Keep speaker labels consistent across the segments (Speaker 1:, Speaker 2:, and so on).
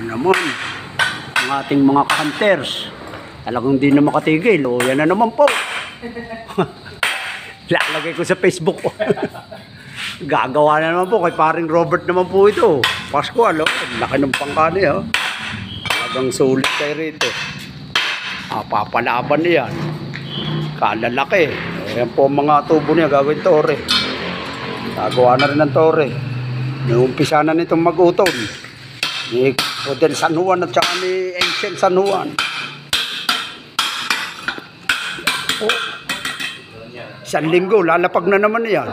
Speaker 1: naman ang ating mga hunters. Talagang di na makatigil. O yan na naman po. Lalagay ko sa Facebook ko. Gagawa na naman po kay paring Robert naman po ito. Pascual, oh. Laki ng pangkani, oh. Talagang sulit kayo rito. Papalaban niyan. Kalalaki. Ayan po mga tubo niya, gagawin tore. Gagawa na rin ng tore. Naumpisa na nitong mag-utol. Ni Rodel San Juan at saka ni Angel San Juan. Oh. Isang linggo, lalapag na naman yan.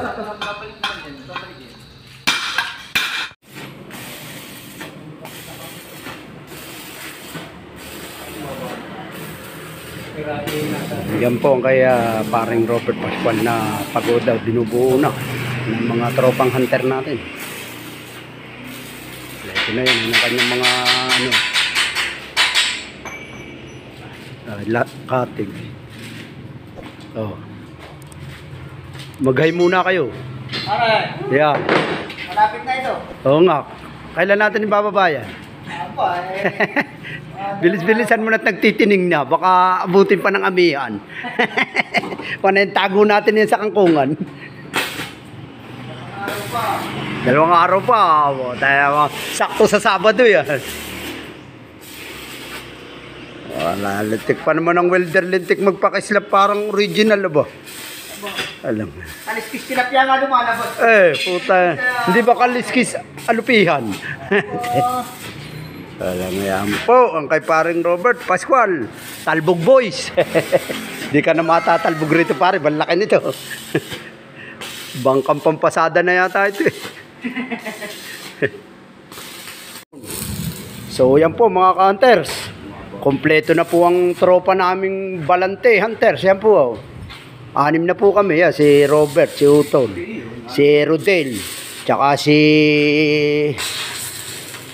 Speaker 1: Yan po ang kaya paring Robert Pascual na pagoda, binubuo na ng mga tropang hunter natin. Ito na yun, yung kanyang mga cutting. Oh. Mag-hi muna kayo.
Speaker 2: Alright.
Speaker 1: Yeah.
Speaker 2: Malapit na ito.
Speaker 1: Oo nga. Kailan natin ibababayan?
Speaker 2: Ako
Speaker 1: Bilis-bilisan mo na't nagtitining na. Baka abutin pa ng amihan. Tago natin yan sa kangkungan. Dalawang araw pa. Tayo, sakto sa Sabado yan. Wala, lintik pa naman ang welder. Lintik magpakislap parang original ba? Alam mo.
Speaker 2: Kaliskis tilapia nga lumalabas.
Speaker 1: Puta. Hindi ba kaliskis alupihan? Alam mo yan po, ang kay paring Robert Pascual, Talbog Boys. Di ka na matatalbog rito pare, balaki nito. Bangkang pampasada na yata ito. So yan po mga hunters. Kompleto na po ang tropa naming Balante Hunters. Yan po. Oh. 6 na po kami. Si Robert, si Utol, si Rodel, tsaka si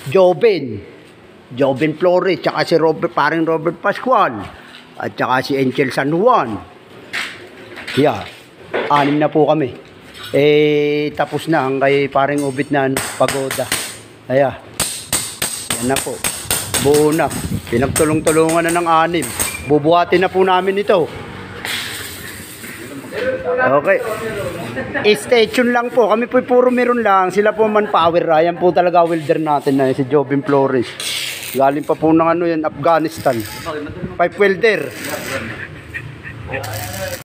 Speaker 1: Joven Flores, tsaka si paring Robert Pascual, at tsaka si Angel San Juan. Yeah, 6 na po kami. Tapos na ang kay paring Ubit na pagoda. Yan na po. Buo na. Pinagtulong-tulungan na ng 6. Bubuhatin na po namin ito. Okay. Stay tuned lang po. Kami po puro meron lang. Sila po manpower. Ayan po talaga welder natin na si Joven Flores. Galing pa po ng yan, Afghanistan. Pipe welder.